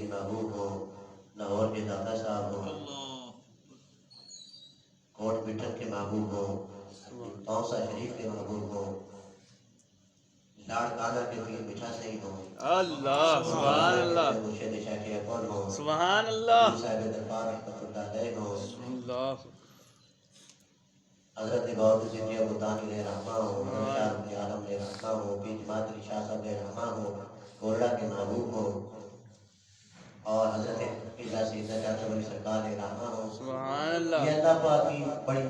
کے محبوب ہو، لاہور کے داتا صاحب ہو، کوٹ بٹن کے محبوب ہو، توسا شریف کے محبوب ہو، لاڑ کانا کے پیر میٹھا صحیح ہو، اللہ سبحان اللہ مرشد شیخ اکبر ہو، سبحان اللہ پیر صاحب دربار رحمۃ اللہ علیہ ہو، اللہ حضرت بہت زندگی ابودانی علیہ رحمہ ہو، حضرت شاہ رب عالم علیہ رحمہ ہو، پیر جماعت علی شاہ صاحب علیہ رحمہ ہو، گولڑا کے محبوب ہو، اور حضرت قبلہ سیدنا چاچا ولی سرکار علیہ رحمہ ہو. سبحان یہ اللہ اللہ پاک کی بڑی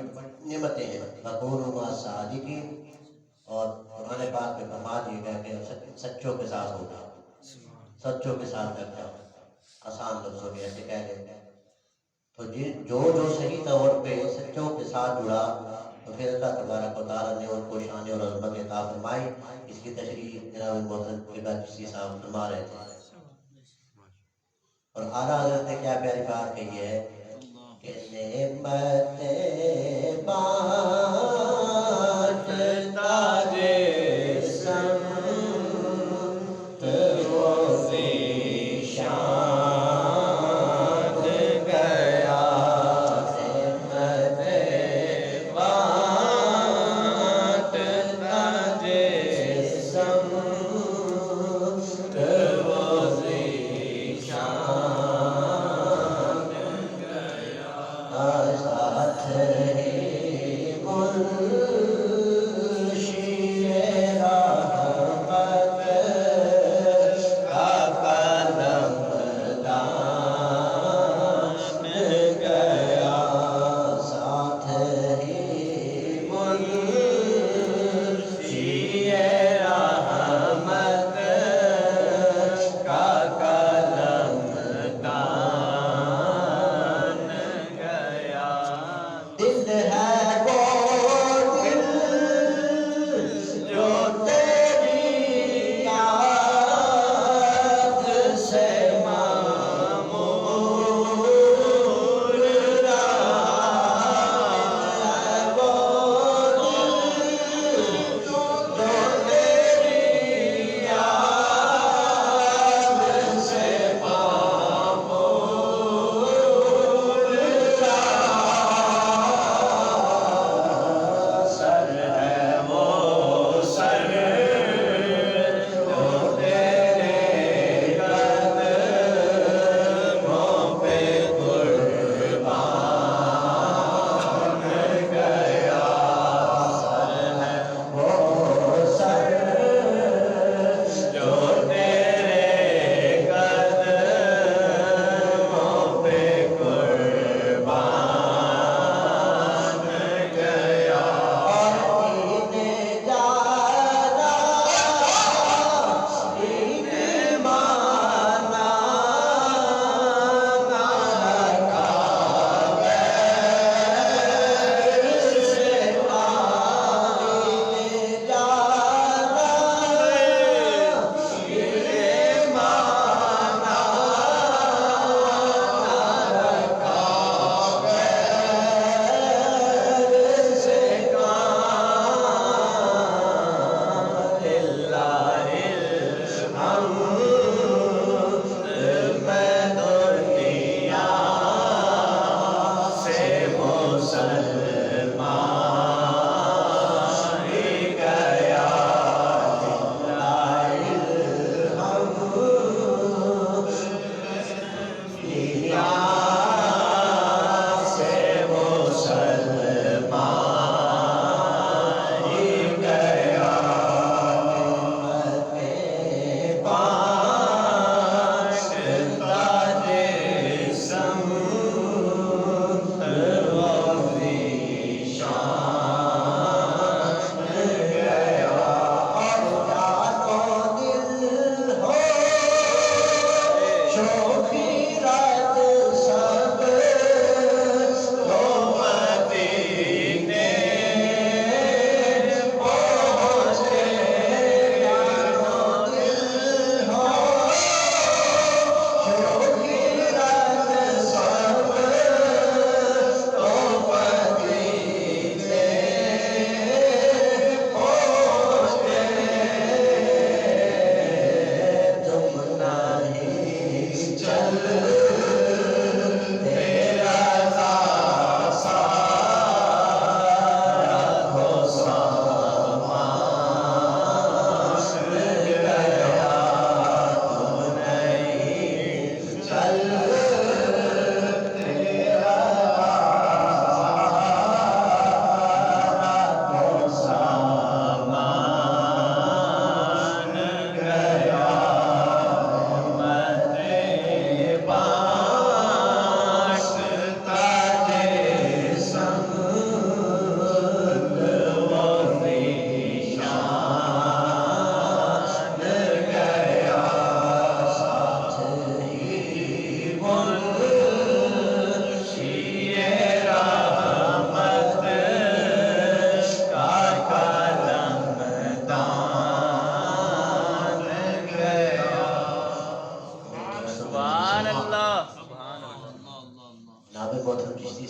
نعمتیں ہیں. وَكُونُوا مَعَ الصَّادِقِينَ، اور قرآن پاک میں فرما دیا گیا کہ سچوں کے ساتھ ہوگا، سچوں کے ساتھ لگ جاؤ. آسان لفظوں میں ایسے کہہ دیں تو جو صحیح طور پہ سچوں کے ساتھ جڑا تو پھر اللہ تبارک و تعالیٰ نے ان کو شان اور عظمت عطا فرمائی. اس کی تشریح جناب محترم قبلہ چشتی صاحب فرما رہے تھے. اور اعلیٰ حضرت نے کیا پیاری بات کہی ہے کہ نعمت بانٹتا جسم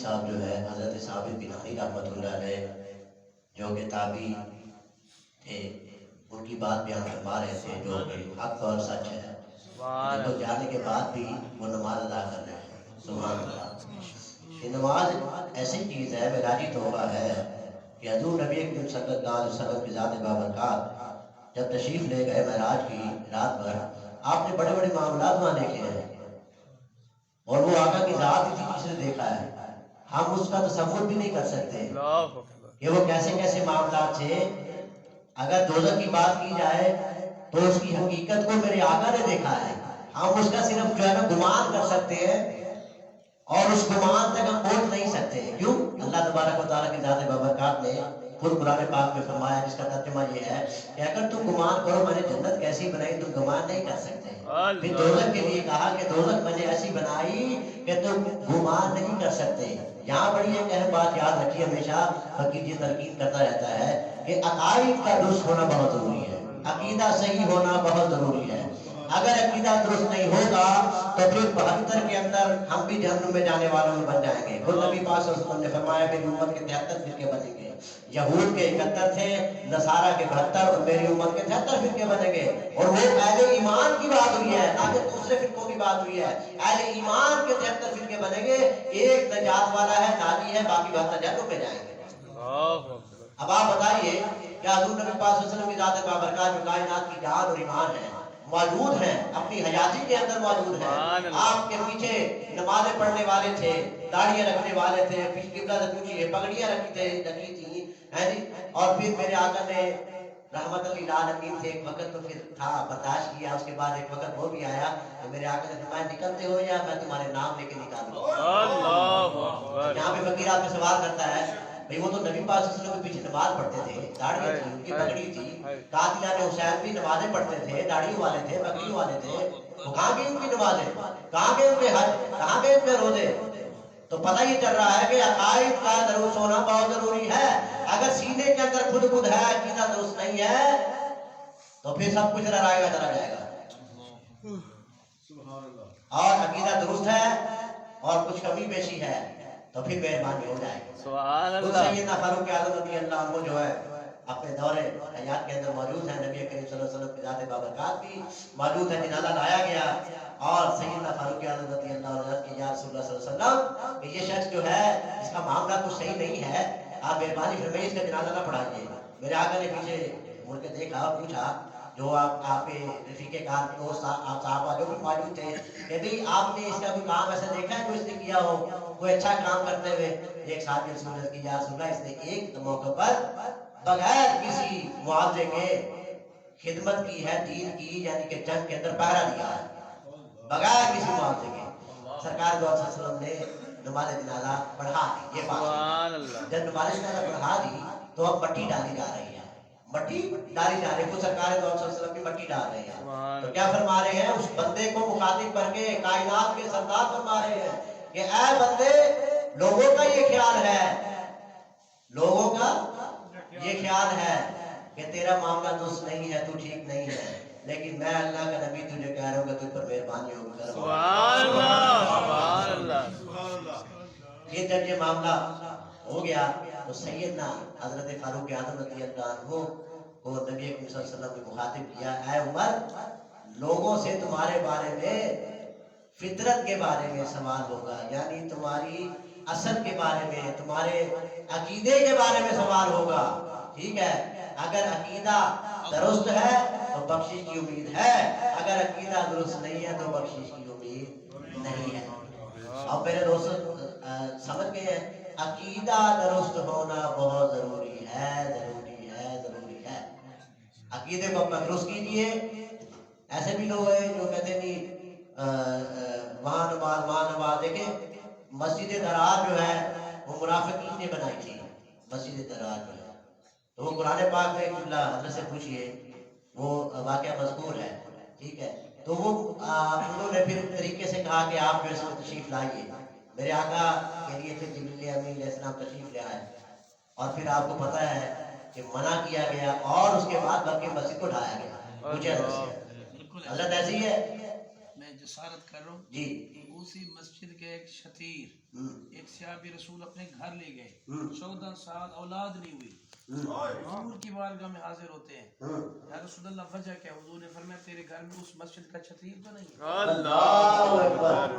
صاحب جو ہے حضرت ثابت بن حنی رحمۃ اللہ علیہ جو کتابی تھے ان کی بات بیان فرما رہے تھے جو کہ حق اور سچ ہے. سبحان ان کو جانے کے بعد بھی وہ نماز ادا کر رہے ہیں. سبحان اللہ. یہ نماز ایسی چیز ہے، معراجی تحفہ ہے کہ حضور نبی کریم صلی اللہ علیہ وسلم کی ذات بابرکات جب تشریف لے گئے معراج کی رات بھر، آپ نے بڑے بڑے معاملات وہاں دیکھے ہیں اور وہ آقا کی ذات ہی تھی جس نے دیکھا ہے. ہم اس کا تصور بھی نہیں کر سکتے اللہ کہ وہ کیسے کیسے معاملات تھے. اگر دوزخ کی بات کی جائے تو اس کی حقیقت کو میرے آقا نے دیکھا ہے. ہم اس کا صرف جو ہے نا گمان کر سکتے ہیں اور اس گمان تک ہم پہنچ نہیں سکتے. کیوں؟ اللہ تبارک و تعالیٰ کی ذات بابرکات نے خود قرآن پاک میں فرمایا، جس کا ترجمہ یہ ہے کہ اگر تم گمان کرو میں نے جنت کیسی بنائی، تم گمان نہیں کر سکتے. پھر دوزخ کے لیے کہا کہ دوزخ میں نے ایسی بنائی کہ تم گمان نہیں کر سکتے. یہاں بڑی ایک اہم بات یاد رکھیے، ہمیشہ فقیر یہ تلقین کرتا رہتا ہے کہ عقائد کا درست ہونا بہت ضروری ہے، عقیدہ صحیح ہونا بہت ضروری ہے. اگر عقیدہ درست نہیں ہوگا تو پھر 72 کے اندر ہم بھی جہنم میں جانے والوں میں بن جائیں گے. خود نبی پاک صلی اللہ علیہ وسلم نے فرمایا کہ امت کے 73 فرقے بنیں گے. یہود کے 71 تھے، نصارہ کے 72 اور میری امت کے 73 فرقے بنیں گے. اور وہ اہل ایمان کی بات ہوئی ہے، نہ کہ دوسرے فرقوں کی بات ہوئی ہے. اہل ایمان کے 73 فرقے بنیں گے. ایک نجات والا ہے، ناجی ہے، باقی 72 جہنم میں جائیں گے. اب آپ بتائیے کہ حضور نبی پاک صلی اللہ علیہ وسلم کی ذات بابرکات جو کائنات کی جان اور ایمان ہے، موجود ہیں، اپنی حیاتی کے اندر موجود ہیں. آپ کے پیچھے نمازیں پڑھنے والے تھے، داڑیاں رکھنے والے تھے، پیچھے قبلہ سے پوچھیے پگڑیاں رکھی تھیں اور پھر میرے آقا نے رحمت للعالمین سے ایک وقت تو پھر تھا برداشت کیا. اس کے بعد ایک وقت وہ بھی آیا کہ میرے آقا نے فرمایا نکلتے ہو یا میں تمہارے نام لے کے نکالوں. یہاں پہ فقیر آپ سے سوال کرتا ہے بھئی وہ تو نبی پاک صلی اللہ علیہ وسلم کے پیچھے نماز پڑھتے تھے، داڑھی تھی، ان کی پگڑی تھی. قاتلان حسین بھی نمازیں پڑھتے تھے، داڑھی والے تھے، پگڑی والے تھے. وہ کہاں گئے ان کی نمازیں، کہاں گئے ان کے حج، کہاں گئے ان کے روزے؟ تو پتہ یہ چل رہا ہے کہ عقائد کا درست ہونا بہت ضروری ہے. اگر سینے کے اندر خود خود ہے، عقیدہ درست نہیں ہے تو پھر سب کچھ رائے گا چلا جائے گا. اور عقیدہ درست ہے اور کچھ کمی بیشی ہے تو پھر مہربانی ہو جائے گی. سبحان تو اللہ. سیدنا فاروق اعظم رضی اللہ عنہ جو ہے اپنے دور حیات کے اندر موجود ہیں. نبی کریم صلی اللہ علیہ وسلم کی ذات بابرکات بھی موجود ہے. جنازہ لایا گیا اور سیدنا فاروق اعظم رضی اللہ عنہ کہ یا رسول اللہ صلی اللہ علیہ وسلم کہ یہ شخص جو ہے اس کا معاملہ کچھ صحیح نہیں ہے، آپ مہربانی فرمائیے اس کا جنازہ نہ پڑھائیے. میرے آقا نے پیچھے مڑ کے دیکھا اور پوچھا جو آپ کے رفیق کار کو آپ صحابہ جو بھی موجود تھے کہ بھئی آپ نے اس کا کوئی کام ایسا دیکھا ہے جو اس نے کیا ہو، کوئی اچھا کام کرتے ہوئے؟ ایک صحابی رسول اللہ کی یا رسول اللہ اس نے ایک موقع پر بغیر کسی معاوضے کے خدمت کی ہے دین کی، یعنی کہ جنگ کے اندر پہرا دیا ہے بغیر کسی معاوضے کے. سرکار دو صلی اللہ علیہ وسلم نے نماز جنازہ پڑھا دی. یہ بات جب نماز جنازہ پڑھا دی تو اب مٹی ڈالی جا رہی ہے، مٹی ڈالی جا رہی ہے. خود سرکار دو صلی اللہ علیہ وسلم بھی مٹی ڈال رہے ہیں. تو کیا فرما رہے ہیں اس بندے کو مخاطب کر کے؟ کائنات کے سردار فرما رہے ہیں کہ اے بندے، لوگوں کا یہ خیال ہے، لوگوں کا یہ خیال ہے کہ تیرا معاملہ درست نہیں ہے، تو ٹھیک نہیں ہے، لیکن میں اللہ کا نبی تجھے کہہ رہا ہوں کہ تجھ پر مہربانی ہوگی. سبحان اللہ. سبحان اللہ. یہ جب یہ معاملہ ہو گیا تو سیدنا حضرت فاروق اعظم رضی اللہ عنہ کو نبی اکرم صلی اللہ علیہ وسلم نے مخاطب کیا، اے عمر، لوگوں سے تمہارے بارے میں فطرت کے بارے میں سوال ہوگا، یعنی تمہاری اصل کے بارے میں، تمہارے عقیدے کے بارے میں سوال ہوگا. ٹھیک ہے؟ اگر عقیدہ درست ہے تو بخشش کی امید ہے، اگر عقیدہ درست نہیں ہے تو بخشش کی امید نہیں ہے. اب میرے دوست سمجھ گئے ہیں عقیدہ درست ہونا بہت ضروری ہے، ضروری ہے، ضروری ہے. عقیدے کو اپنا درست کیجئے. ایسے بھی لوگ ہیں جو کہتے ہیں وہاں نماز دیکھیں. مسجد درار جو ہے وہ منافقین نے بنائی تھی. مسجد درار جو ہے تو وہ قرآن پاک میں حضرت سے پوچھئے، وہ واقعہ مذکور ہے. ٹھیک ہے؟ تو وہ انہوں نے پھر طریقے سے کہا کہ آپ جو اس میں تشریف لائیے. میرے آقا کے لیے پھر جبریل امین علیہ السلام تشریف لے آئے اور پھر آپ کو پتہ ہے کہ منع کیا گیا اور اس کے بعد بلکہ مسجد کو ڈھایا گیا. پوچھے حضرت سے، حضرت ایسی ہے جسارت کر رہا ہوں جی اسی مسجد کے ایک شتیر ہم، ایک صحابی رسول اپنے گھر لے گئے ہم، 14 سال اولاد نہیں ہوئی ہم، حضور کی بارگاہ میں حاضر ہوتے ہیں ہم۔ یا رسول اللہ وجہ کیا حضور نے فرمایا تیرے گھر میں اس مسجد کا چھتیر تو نہیں اللہ اکبر۔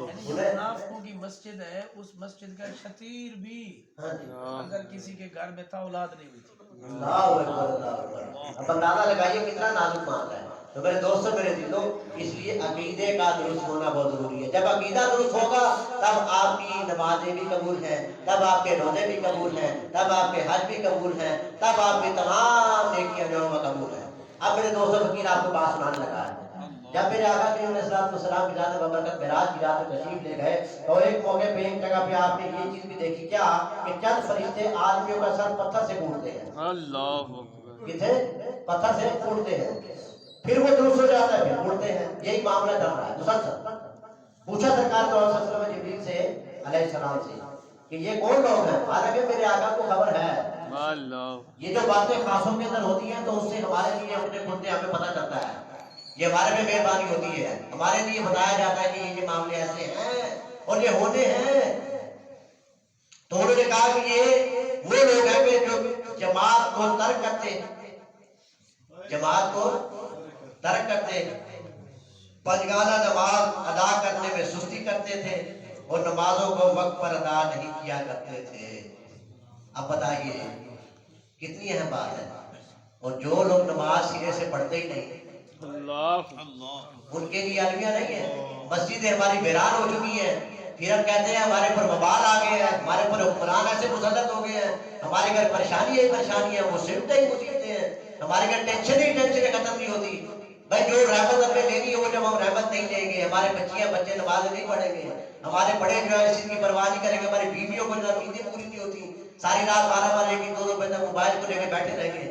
یعنی جو منافقوں کی مسجد ہے اس مسجد کا چھتیر بھی ہاں جی، اگر کسی کے گھر میں تھا اولاد نہیں ہوئی تھی اللہ اکبر، اللہ اکبر۔ اب اندازہ لگائیے کتنا نازک معاملہ ہے۔ تو میرے دوستوں میرے دلوں، اس لیے عقیدے کا درست ہونا بہت ضروری ہے۔ جب عقیدہ درست ہوگا تب آپ کی نمازیں بھی قبول ہیں، تب آپ کے روزے بھی قبول ہیں، تب آپ کے حج بھی قبول ہیں، تب آپ کی تمام نیکیاں جو ہیں قبول ہیں۔ اب میرے دوستوں فقیر آپ کو بات سنانے لگا ہے۔ جب میرے آقا کریم علیہ الصلوۃ والسلام کی ذات بابرکت معراج کی رات میں تشریف لے گئے تو ایک موقع پہ ایک جگہ پہ آپ نے یہ چیز بھی دیکھی کیا کہ چند فرشتے آدمیوں کا سر پتھر سے کوڑتے ہیں۔ اللہ اکبر کتنے پتھر سے کوڑتے ہیں، پھر وہ درست ہو جاتا ہے، پھر کوڑتے ہیں۔ یہی معاملہ چل رہا ہے مسلسل۔ پوچھا سرکار تو صلی اللہ علیہ وسلم جبریل سے علیہ السلام سے کہ یہ کون لوگ ہیں؟ حالانکہ میرے آقا کو خبر ہے اللہ یہ جو باتیں خاصوں کے اندر ہوتی ہیں تو اس سے ہمارے لیے اپنے خود ہمیں پتہ چلتا ہے، یہ ہمارے میں مہربانی ہوتی ہے، ہمارے لیے بتایا جاتا ہے کہ یہ معاملے ایسے ہیں اور یہ ہونے ہیں۔ تو انہوں نے کہا کہ یہ وہ لوگ ہیں کہ جو جماعت کو ترک کرتے ہیں، جماعت کو ترک کرتے ہیں، پنجگانہ نماز ادا کرنے میں سستی کرتے تھے اور نمازوں کو وقت پر ادا نہیں کیا کرتے تھے۔ اب بتائیے کتنی اہم بات ہے۔ اور جو لوگ نماز سرے سے پڑھتے ہی نہیں اللہ ان کے لیے المیہ نہیں ہے۔ مسجدیں ہماری ویران ہو چکی ہیں، پھر ہم کہتے ہیں ہمارے پر وبال آ گئے ہیں، ہمارے پر حکمران ایسے مسلط ہو گئے ہیں، ہمارے گھر پریشانی ہی پریشانی ہے، مصیبتیں ہی مصیبتیں ہیں، ہمارے گھر ٹینشن ہی ٹینشنیں ختم نہیں ہوتی۔ بھائی جو رحمت ہمیں لینی ہے وہ جب ہم رحمت نہیں لیں گے، ہمارے بچیاں بچے نماز نہیں پڑھیں گے، ہمارے بڑے جو ہے اس کی پرواہ نہیں کریں گے، ہماری بیویوں کو جو نیندیں پوری نہیں ہوتی، ساری رات 12 بجے کی 2 بجے تک موبائل کو لے کے بیٹھے رہیں گے،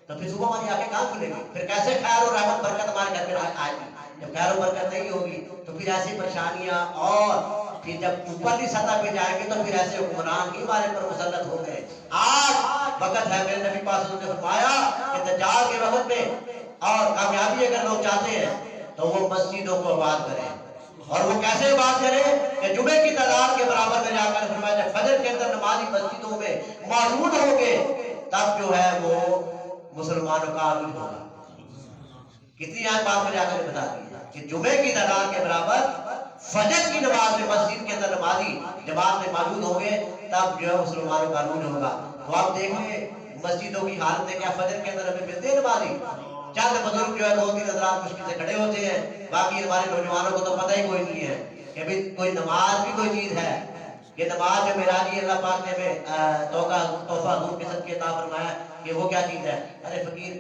تو پھر صبح ہماری آنکھیں کہاں کھلیں گی؟ پھر کیسے خیر و رحمت برکت ہمارے گھر میں آئے گی؟ جب خیر و برکت نہیں ہوگی تو پھر ایسی پریشانیاں، اور پھر جب اوپرلی سطح پہ جائیں گے تو پھر ایسے حکمران ہی ہمارے پر مسلط ہو گئے۔ آج وقت ہے، میرے نبی پاک صلی اللہ علیہ وسلم نے فرمایا کہ دجال کے وقت میں اور کامیابی اگر لوگ چاہتے ہیں تو وہ مسجدوں کو آباد کریں، اور وہ کیسے آباد کریں کہ جمعے کی تعداد کے برابر میں جا کر فرمایا جب فجر کے اندر نمازی مسجدوں میں موجود ہوں گے تب جو ہے وہ مسلمانوں کا عروج ہوگا۔ کتنی آج بات میں جا کر بتا دی کہ جمعے کی تعداد کے برابر فجر کی نماز میں مسجد کے اندر نمازی جماعت میں موجود ہوں گے تب جو ہے مسلمانوں کا عروج ہوگا۔ تو آپ دیکھیں مسجدوں کی حالت ہے، کیا فجر کے اندر ہمیں ملتے ہیں نمازی؟ چند بزرگ جو ہے 2-3 حضرات مشکل سے کھڑے ہوتے ہیں، باقی ہمارے نوجوانوں کو تو پتہ ہی کوئی نہیں ہے کہ بھی کوئی نماز بھی کوئی چیز ہے۔ یہ نماز جو معراجی اللہ پاک نے ہمیں تحفہ حضور کے صدقے عطا فرمایا کہ وہ کیا چیز ہے؟ ارے فقیر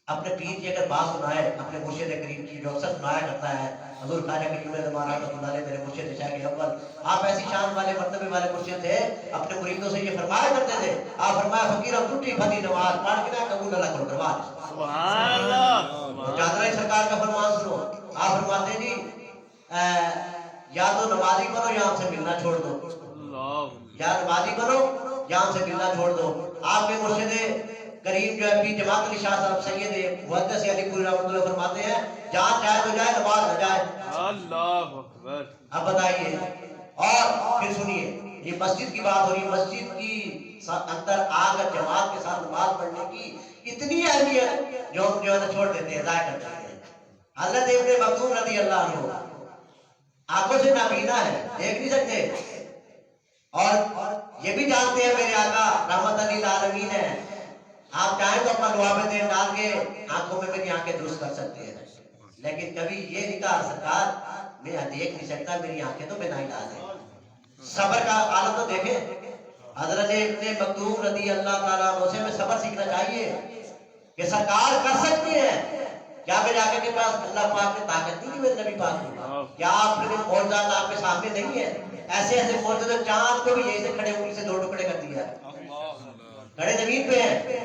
اپنے پیر کی اگر بات سنائے، اپنے مرشد کریم کی جو اکثر سنایا کرتا ہے، حضور خواجہ کریم زمان رحمۃ اللہ علیہ میرے مرشد شیخ اول، آپ ایسی شان والے مرتبے والے مرشد تھے، اپنے مریدوں سے یہ فرمایا کرتے تھے، آپ فرمایا فقیر اب ٹوٹی پھٹی نماز پڑھ کے نہ قبول اللہ کرو کروا دے۔ سبحان اللہ چادر سرکار کا فرمان سنو، آپ فرماتے ہیں جی یا تو نمازی بنو یا ہم سے ملنا چھوڑ دو، اللہ یا نمازی بنو یا ہم سے ملنا چھوڑ دو۔ آپ کے مرشد کریم جو ہے پیر جماعت علی شاہ صاحب سید محدث علی پوری رحمۃ اللہ فرماتے ہیں جان چاہے تو جائے نماز نہ جائے۔ اللہ اکبر اب بتائیے، اور پھر سنیے یہ مسجد کی بات ہو رہی ہے، مسجد کی اندر آ کر جماعت کے ساتھ نماز پڑھنے کی اتنی اہمیت جو ہم جو ہے نا چھوڑ دیتے ہیں، ضائع کر دیتے ہیں۔ حضرت ابن مکتوم رضی اللہ عنہ آنکھوں سے نابینا ہے، دیکھ نہیں سکتے، اور یہ بھی جانتے ہیں میرے آقا رحمت للعالمین ہے، آپ چاہیں تو اپنا لعاب تیل ڈال کے آنکھوں میں میری آنکھیں درست کر سکتے ہیں، لیکن کبھی یہ نہیں کہا سرکار میں دیکھ نہیں سکتا، میری آنکھیں تو بنا علاج ہے۔ صبر کا عالم تو دیکھیں، حضرت ابن مکتوم رضی اللہ تعالیٰ عنہ سے ہمیں صبر سیکھنا چاہیے کہ سرکار کر سکتی ہیں، کیا میرے آقا کے پاس اللہ پاک نے طاقت نہیں دی میرے نبی پاک کو؟ کیا آپ کے معجزات آپ کے سامنے نہیں ہیں؟ ایسے ایسے معجزات چاند کو بھی یہی سے کھڑے انگلی سے 2 ٹکڑے کر دیا، کھڑے زمین پہ ہیں،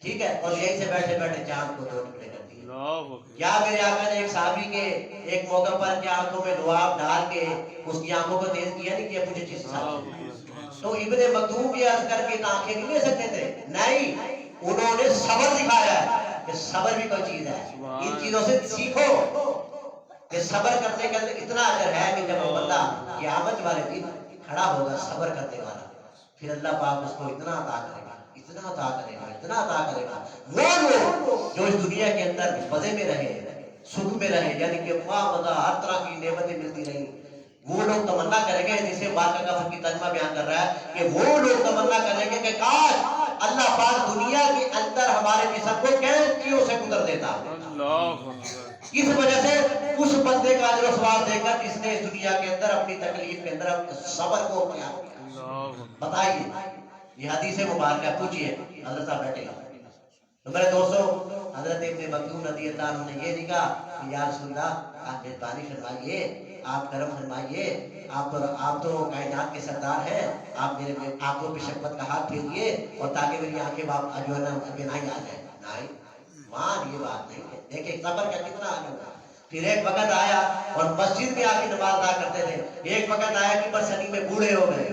ٹھیک ہے، اور یہی سے بیٹھے بیٹھے چاند کو 2 ٹکڑے کر دیے۔ کیا میرے آقا نے ایک صحابی کے ایک موقع پر کیا آنکھوں میں لعاب ڈال کے اس کی آنکھوں کو تیز کیا نہیں کیا؟ پوچھے چیز تو ابن مکتوم یہ عرض کر کے آنکھیں نہیں لے سکتے تھے، نہیں، انہوں نے صبر دکھایا ہے کہ صبر بھی کوئی چیز ہے، ان چیزوں سے سیکھو۔ کہ صبر کرنے کے اندر اتنا اجر ہے کہ جب وہ بندہ قیامت والے دن کھڑا ہوگا صبر کرنے والا، پھر اللہ پاک اس کو اتنا عطا کرے گا، اتنا عطا کرے گا، اتنا عطا کرے گا۔ وہ لوگ جو اس دنیا کے اندر مزے میں رہے، سکھ میں رہے، یعنی کہ مزہ ہر طرح کی نعمتیں ملتی رہی، وہ لوگ تمنا کریں گے، جسے واقعہ کا فقی ترجمہ بیان کر رہا ہے کہ وہ لوگ تمنا کریں گے کہ کاش اللہ پاک دنیا کے اندر ہمارے جسم کو کینچیوں سے گزر دیتا۔ اللہ اکبر۔ اس وجہ سے اس بندے کا اجر و ثواب دے کر جس نے اس دنیا کے اندر اپنی تکلیف کے اندر اپنے صبر کو قیام کیا۔ اللہ اکبر۔ بتائیے یہ حدیث مبارکہ، پوچھئے حضرت صاحب بیٹھے گا تو میرے دوستو، حضرت ابن مکتوم رضی اللہ عنہ نے یہ لکھا کہ یا رسول اللہ آپ مہربانی فرمائیے، آپ کرم فرمائیے، آپ تو کائنات کے سردار ہیں، آپ کو بشفقت کا ہاتھ پھیریے اور تاکہ میری آنکھیں جو ہے نا بینائی آ جائے۔ نہیں، وہاں یہ بات نہیں ہے۔ دیکھیں صبر کا کتنا عالم ہے۔ پھر ایک وقت آیا اور مسجد میں آ کے نماز ادا کرتے تھے، ایک وقت آیا کہ برسنی میں بوڑھے ہو گئے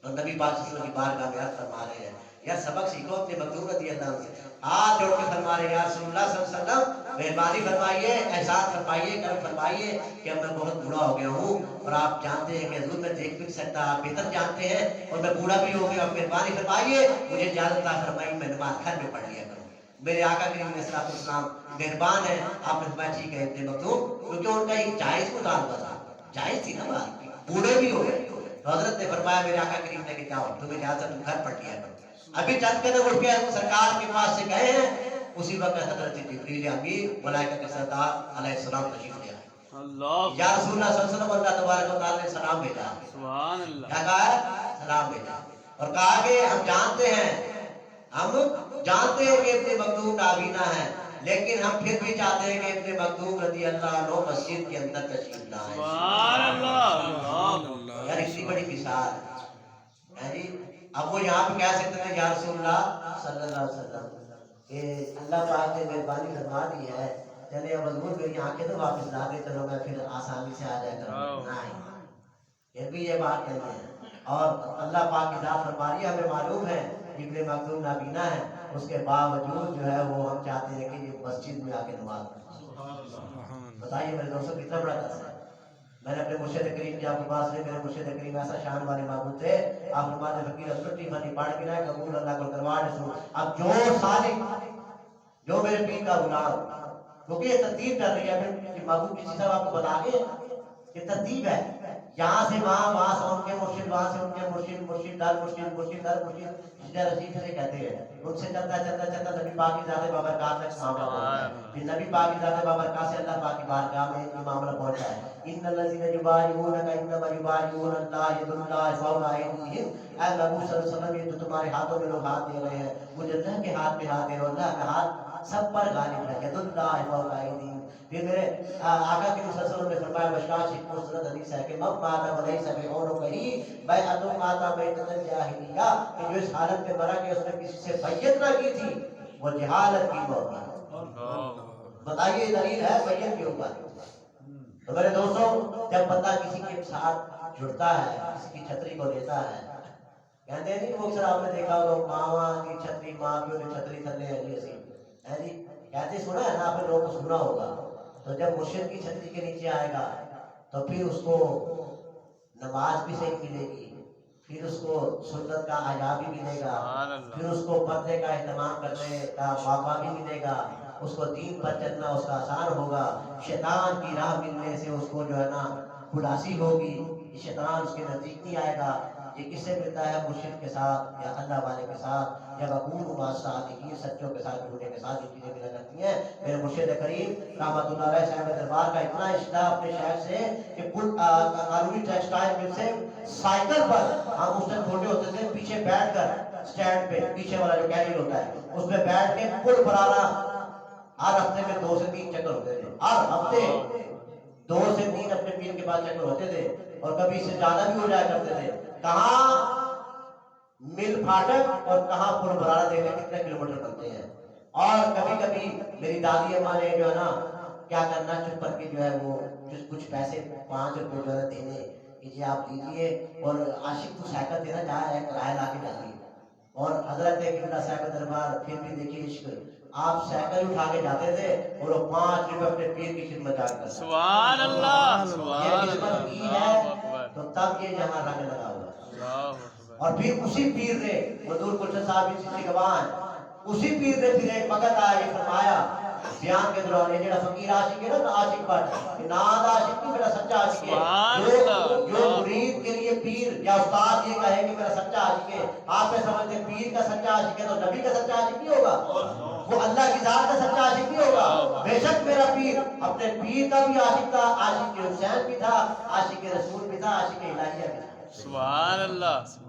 اور نبی پاک صلی اللہ علیہ وسلم کی بارگاہ میں عرض فرما رہے ہیں یا سبق سیکھو اپنے مکتوم رضی اللہ عنہ سے، ہاتھ جوڑ کے فرما رہے ہیں یا رسول اللہ صلی اللہ علیہ وسلم مہربانی فرمائیے، احسان فرمائیے، کرم فرمائیے کہ میں بہت بوڑھا ہو گیا ہوں اور آپ جانتے ہیں کہ حضور میں دیکھ بھی نہیں سکتا، آپ بہتر جانتے ہیں اور میں بوڑھا بھی ہو گیا، مہربانی فرمائیے مجھے اجازت عطا فرمائیے میں نماز گھر میں پڑھ لیا کروں۔ میرے آقا کریم علیہ السلام مہربان ہیں، آپ نے فرمایا ٹھیک ہے ابن مکتوم، کیونکہ ان کا ایک جائز مطالبہ تھا، جائز تھی نا بات، بوڑھے بھی ہو گئے۔ حضرت نے فرمایا میرے آقا کریم نے کہ جاؤ تمہیں اجازت تم گھر پڑھ لیا کرو۔ ابھی چند قدم اٹھ کے سرکار کے پاس سے گئے ہیں، اسی وقت حضرت جبریل امین ملائکہ کے سردار علیہ السلام تشریف لے آئے۔ اللہ یا رسول اللہ صلی اللہ علیہ وسلم، اللہ تبارک و تعالی نے سلام بھیجا۔ سبحان اللہ۔ کیا کہا ہے؟ سلام بھیجا اور کہا کہ ہم جانتے ہیں کہ ابن مکتوم نابینا ہے، لیکن ہم پھر بھی چاہتے ہیں کہ ابن مکتوم رضی اللہ عنہ مسجد کے اندر تشریف لائیں۔ سبحان اللہ۔ یار اتنی بڑی مثال ہے جی۔ اب وہ یہاں پہ کہہ سکتے ہیں یا رسول اللہ صلی اللہ علیہ وسلم کہ اللہ پاک نے مہربانی فرما دی ہے، چلے اب حضور میری آنکھیں تو واپس لا دے، چلو میں پھر آسانی سے آ جائے کروں۔ نہیں، پھر بھی یہ بات کہتے ہیں اور اللہ پاک کی ذات فرما رہی ہے، ہمیں معلوم ہے ابن مکتوم نابینا ہے، اس کے باوجود جو ہے وہ ہم چاہتے ہیں کہ یہ مسجد میں آ کے نماز پڑھیں۔ بتائیے میرے دوستوں کتنا بڑا قصہ ہے۔ میں نے اپنے مرشد کریم کی آپ کے پاس لے، میرے مرشد کریم ایسا شان والے معبود تھے، آپ فرماتے فقیر اسٹی فنی پڑھ کے نہ قبول اللہ کو دربار سو۔ اب جو سالک جو میرے پیر کا غلام، کیونکہ یہ ترتیب کر رہی ہے کہ معبود کسی صاحب آپ کو بتا کے یہ ترتیب ہے، یہاں سے وہاں سے ان کے مرشد، وہاں سے ان کے مرشد، مرشد در مرشد، مرشد در مرشد، رشید سے کہتے ہیں، ان سے چلتا چلتا چلتا نبی پاک کی ذات بابرکات تک معاملہ پہنچا ہے۔ پھر نبی پاک کی ذات بابرکات سے اللہ پاک کی بارگاہ میں یہ معاملہ پہنچا ہے۔ ان الذین یبایعونک انما یبایعون اللہ ید اللہ فوق ایدیہم، اے نبی صلی اللہ علیہ وسلم یہ جو تمہارے ہاتھوں میں لوگ ہاتھ دے رہے ہیں مجھے اللہ کے ہاتھ میں ہاتھ دے رہے ہو، اللہ کا ہاتھ سب پر غالب ہے، ید اللہ فوق ایدیہم۔ پھر میرے آقا کے صلی اللہ علیہ وسلم نے فرمایا مشکات شریف میں سند حدیث ہے کہ من مات ولیس بعونقہ بیعۃ مات بیعۃ الجاہلیہ، کہ جو اس حالت میں مرا کہ اس نے کسی سے بیعت نہ کی تھی وہ جہالت کی موت ہے۔ بتائیے دلیل ہے بیعت کے اوپر۔ تو میرے دوستوں جب بندہ کسی کے ساتھ جڑتا ہے، کسی کی چھتری کو دیتا ہے، کہتے ہیں نہیں وہ اکثر آپ نے دیکھا ہوگا ماں کی چھتری، ماں کی چھتری تھلے ہے جی ایسی ہے جی، کہتے سنا ہے نا آپ نے لوگوں کو سنا ہوگا۔ تو جب مرشد کی چھتری کے نیچے آئے گا تو پھر اس کو نماز بھی صحیح ملے گی، پھر اس کو سنت کا حیا بھی ملے گا، پھر اس کو پردے کا اہتمام کرنے کا موقع بھی ملے گا، اس کو دین پر چلنا اس کا آسان ہوگا، شیطان کی راہ ملنے سے اس کو جو ہے نا خلاصی ہوگی، شیطان اس کے نزدیک نہیں آئے گا۔ یہ کس سے ملتا ہے؟ مرشد کے ساتھ یا اللہ والے کے ساتھ یا بقول مع الصادقین، سچوں کے ساتھ جڑنے کے ساتھ یہ چیزیں ملا کرتی ہیں۔ میرے مرشد کریم رحمۃ اللہ علیہ صاحب دربار کا اتنا اشتہا اپنے شہر سے کہ قانونی ٹیکسٹائل مل سے سائیکل پر، ہم اس سے چھوٹے ہوتے تھے، پیچھے بیٹھ کر اسٹینڈ پہ پیچھے والا جو کیریئر ہوتا ہے اس پہ بیٹھ کے پل پرانا ہر ہفتے میں 2 سے 3 چکر ہوتے تھے، ہر ہفتے 2 سے 3 اپنے پیر کے پاس چکر ہوتے تھے اور کبھی اس سے زیادہ بھی ہو جایا کرتے تھے۔ کہاں مل پھاٹک اور کہاں پل بھرانا دیکھیں کتنے کلومیٹر بنتے ہیں۔ اور کبھی کبھی میری دادی اماں نے جو ہے نا کیا کرنا چپ کر کے جو ہے وہ کچھ پیسے 5 روپے جو ہے دینے کہ جی آپ دیجیے اور عاشق کو سائیکل دینا جہاں ہے کرایہ لا کے ڈالیے۔ اور حضرت قبلہ صاحب دربار پھر بھی دیکھیے عشق آپ سائیکل اٹھا کے جاتے تھے اور وہ 5 روپے اپنے پیر کی خدمت جا کرتے تھے. سبحان اللہ یہ سبحان قسمت اللہ کی اللہ ہے اکبر تو تب یہ جہاں رنگ لگا ہوا ہے. اللہ اکبر اور پھر اسی پیر نے حضور گلشن صاحب کی گواہ ہیں, اسی پیر نے پھر ایک وقت آیا یہ فرمایا بیان کے دوران, یہ جڑا فقیر عاشق ہے نا عاشق بٹ ناد عاشق نہیں, میرا سچا عاشق سبحان ہے. اللہ جو مرید کے لیے پیر یا استاد یہ کہے کہ میرا سچا عاشق ہے, آپ میں سمجھتے ہیں پیر کا سچا عاشق ہے تو نبی کا سچا عاشق نہیں ہوگا, وہ اللہ کی ذات کا سچا عاشق نہیں ہوگا. بے شک میرا پیر اپنے پیر کا بھی عاشق تھا, عاشق حسین بھی تھا, عاشق رسول بھی تھا, عاشق الہیہ بھی تھا. سبحان اللہ سبحان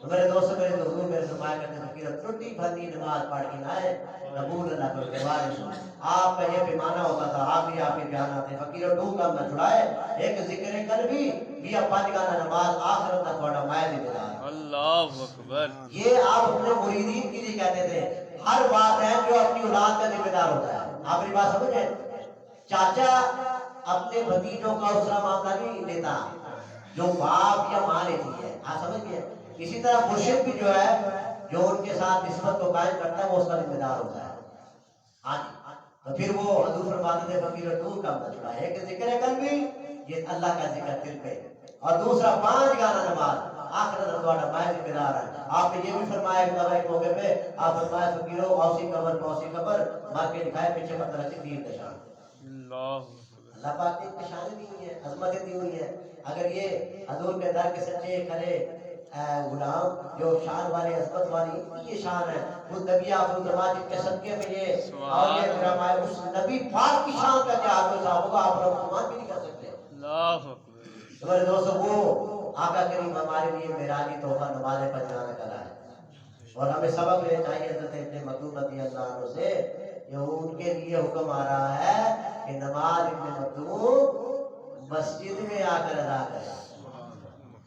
تو میرے دوستوں میرے حضور میرے فرمایا کرتے ہیں فقیر ٹوٹی بھرنی نماز پڑھ کے لائے قبول نہ کرو دیوار سن. آپ کا یہ پیمانہ ہوتا تھا, آپ کے بیان آتے فقیر ٹو کم نہ چھڑائے ایک ذکر کر بھی اب 5 گانا نماز آخرت نہ تھوڑا مائل ملا. اللہ اکبر. یہ آپ اپنے مریدین کے لیے کہتے تھے. ہر بات ہے جو اپنی اولاد کا ذمہ دار ہوتا ہے. آپ کی بات سمجھے, چاچا اپنے بھتیجوں کا اس طرح معاملہ نہیں لیتا جو باپ یا ماں لیتی ہے. آپ سمجھ گئے. اسی طرح مرشد بھی جو ہے جو ان کے ساتھ نسبت کو قائم کرتا ہے وہ اس کا ذمہ دار ہوتا ہے. ہاں جی, تو پھر وہ حضور فرماتے تھے فقیر ٹو کم نہ چھڑائے ایک ذکر قلبی, یہ اللہ کا ذکر دل پہ, اور دوسرا 5 گانا نماز آخرت تھوڑا مائل ذمہ دار ہے. آپ نے یہ بھی فرمایا کہ دبا ایک موقع پہ آپ فرمایا فقیروں اوسی قبر پوسی قبر مار کے دکھائے پیچھے پتہ رکھے دین نشان. اللہ پاک نے نشانیں دی ہوئی ہیں, عظمتیں دی ہوئی ہیں. اگر یہ حضور کے در کے سچے کھڑے غلام جو شان والے عظمت والی یہ شان ہے, وہ نبی آپ الزمان کے صدقے میں یہ اور یہ کرام ہے, اس نبی پاک کی شان کا کیا حال ہوگا آپ لوگ گمان بھی نہیں کر سکتے. اللہ اکبر. میرے دوستوں وہ آقا کریم ہمارے لیے معراجی تحفہ نماز پنجانہ کرا ہے, اور ہمیں سبق لینا چاہیے حضرت ابن مکتوم رضی اللہ عنہ سے کہ ان کے لیے حکم آ رہا ہے کہ نماز ابن مکتوم مسجد میں آ کر ادا کرے.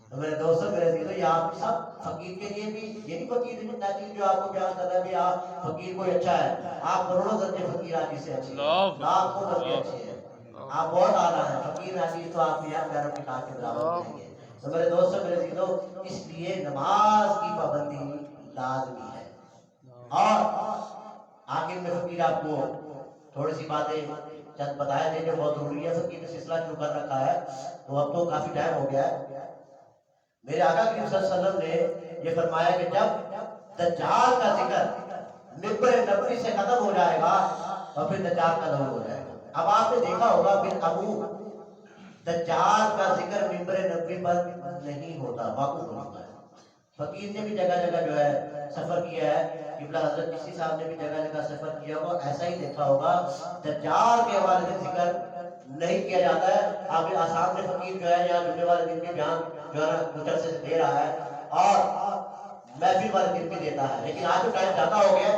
تو میرے دوستوں میرے عزیزوں, یہ آپ سب فقیر کے لیے بھی یہ نہیں فقیر ناچیز جو آپ کو بیان کر رہا ہے بھی آپ فقیر کوئی اچھا ہے, آپ کروڑوں درجے فقیر آدمی سے اچھے ہیں, لاکھوں درجے اچھے ہیں, آپ بہت اعلیٰ ہیں. فقیر عزیز تو آپ یہاں پیروں کی ٹانگ کے برابر کریں گے. تو میرے دوستوں میرے عزیزوں, اس لیے نماز کی پابندی لازمی ہے. اور آخر میں فقیر آپ کو تھوڑی سی باتیں چند بتایا دیں جو بہت ضروری ہے. فقیر نے سلسلہ شروع کر رکھا ہے تو اب تو کافی ٹائم ہو گیا ہے. میرے آقا کریم صلی اللہ علیہ وسلم نے یہ فرمایا کہ جب دجال کا ذکر ممبر نبوی سے ختم ہو جائے گا تو پھر دجال کا ظہور ہو جائے گا. اب آپ نے دیکھا ہوگا پھر ابو دجال کا ذکر ممبر نبوی پر نہیں ہوتا, واقف ہوتا ہے. فقیر نے بھی جگہ جگہ جو ہے سفر کیا ہے, قبلہ حضرت کسی صاحب نے بھی جگہ جگہ سفر کیا ہوگا, ایسا ہی دیکھا ہوگا دجال کے حوالے سے ذکر نہیں کیا جاتا ہے. آپ آسام میں فقیر جو ہے یہاں جمعے والے دن بھی بیان جو ہے نا مچر سے دے رہا ہے اور محفل والے دن بھی دیتا ہے, لیکن آج جو ٹائم زیادہ ہو گیا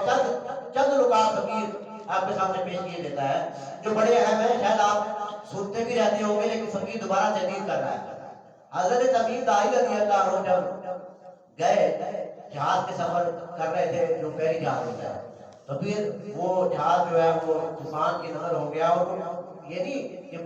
چند رکعت فقیر آپ کے سامنے پیش کیے دیتا ہے جو بڑے اہم ہیں. شاید آپ سنتے بھی رہتے ہوں گے, لیکن فقیر دوبارہ تحقیق کر رہا ہے. حضرت تمیم داری رضی اللہ عنہ جب گئے جہاز کے سفر کر رہے تھے جو پیری جہاز ہوتا ہے, تو پھر وہ جہاز جو ہے وہ طوفان کی نظر ہو گیا اور یہ نہیں کہ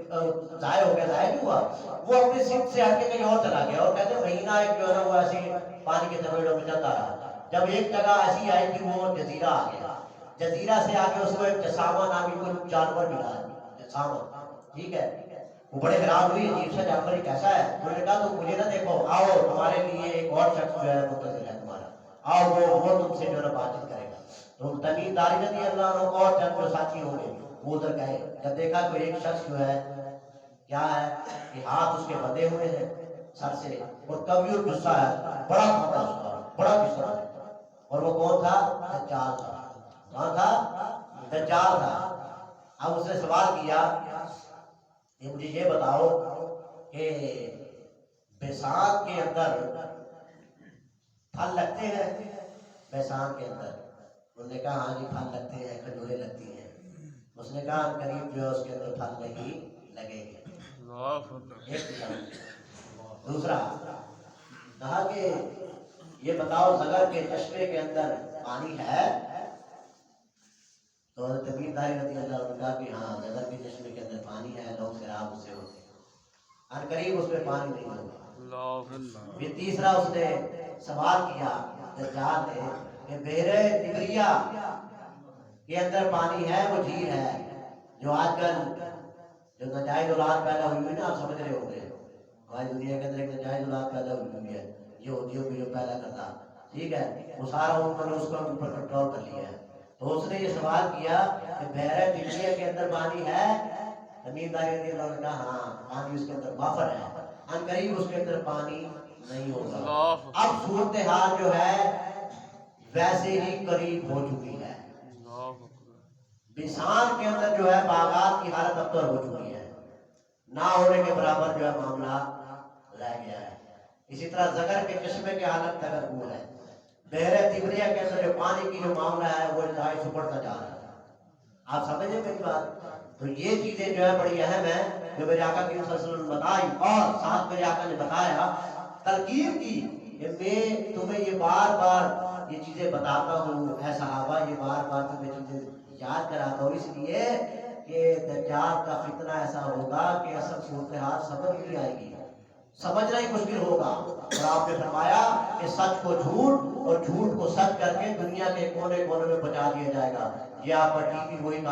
ضائع ہو گیا, ضائع نہیں ہوا, وہ اپنی سمت سے ہٹ کے کہیں اور چلا گیا. اور کہتے ہیں مہینہ ایک جو ہے نا وہ ایسے پانی کے تبیڑوں میں چلتا رہا. جب ایک جگہ ایسی آئی کہ وہ جزیرہ آ گیا, جزیرہ سے آگے اس کو ایک جسامہ نامی کوئی جانور ملا, جسامہ, ٹھیک ہے. وہ بڑے حیران ہوئی, عجیب سا جانور یہ کیسا ہے. انہوں نے کہا تم مجھے نہ دیکھو, آؤ تمہارے لیے ایک اور شخص جو ہے منتظر ہے تمہارا, آؤ وہ تم سے جو ہے بات چیت کرے گا. تو تمیم داری رضی اللہ عنہ اور چند جو ساتھی ہوں گے وہ ادھر گئے. جب دیکھا تو ایک شخص جو ہے کیا ہے کہ ہاتھ اس کے بندھے ہوئے ہیں سر سے, اور کبھی اور غصہ ہے, بڑا موٹا اس کا, بڑا غصہ ہے. اور وہ کون تھا؟ دجال تھا. کون تھا؟ دجال تھا. اب اس نے سوال کیا کہ مجھے یہ بتاؤ کہ بیسان کے اندر پھل لگتے ہیں؟ بیسان کے اندر انہوں نے کہا ہاں جی پھل لگتے ہیں, کھجوریں لگتی ہیں. اس نے کہا قریب جو ہے اس کے اندر پھل نہیں لگیں گے. دوسرا کہا کہ یہ بتاؤ زگر کے چشمے کے اندر پانی ہے؟ تو حضرت تمیم داری رضی اللہ عنہ نے کہا کہ ہاں زگر کے چشمے کے اندر پانی ہے, لوگ سیراب اس سے ہوتے ہیں. ان قریب اس میں پانی نہیں ہوگا. پھر تیسرا اس نے سوال کیا دجال نے کہ بحیرہ تبریہ کے اندر پانی ہے، وہ جھیل ہے. جو آج کل جو ناجائز اولاد پیدا ہوئی ہوئی نا، آپ سمجھ رہے ہوں گے ہماری دنیا کے اندر ایک ناجائز اولاد پیدا ہوئی ہوئی ہے یہودیوں کو جو پیدا کرتا، ٹھیک ہے، وہ سارا انہوں نے اس کو اوپر کنٹرول کر لیا ہے. تو اس نے یہ سوال کیا کہ بحیرہ طبریہ کے اندر پانی ہے؟ زمینداری رضی اللہ عنہ نے کہا ہاں پانی اس کے اندر وافر ہے، ان قریب اس کے اندر پانی نہیں ہوگا. اللہ اب صورتحال جو ہے ویسے ہی قریب ہو چکی ہے. اللہ اکبر بسان کے اندر جو ہے باغات کی حالت ابتر ہو چکی ہے، نہ ہونے کے برابر جو ہے معاملہ رہ گیا ہے. اسی طرح زگر کے چشمے کی حالت تک وہ ہے. بحیرہ طبریہ کے اندر جو پانی کی جو معاملہ ہے وہ انتہائی سپڑتا جا رہا ہے. آپ سمجھیں میری بات؟ تو یہ چیزیں جو ہے بڑی اہم ہیں جو میرے آقا کی صلی اللہ علیہ وسلم نے بتائی، اور ساتھ میرے آقا نے بتایا، تلقین کی کہ میں تمہیں یہ بار بار یہ چیزیں بتاتا ہوں، اے صحابہ یہ بار بار تمہیں چیزیں یاد کراتا ہوں، اس لیے کہ دجال کا فتنہ ایسا ہوگا کہ اصل صورتحال سمجھ نہیں آئے گی، سمجھنا ہی مشکل ہوگا. اور آپ نے فرمایا کہ سچ کو جھوٹ اور جھوٹ کو سچ کر کے دنیا کے کونے کونے میں پہنچا دیا جائے گا. یہ آپ کا ٹی وی وہی کام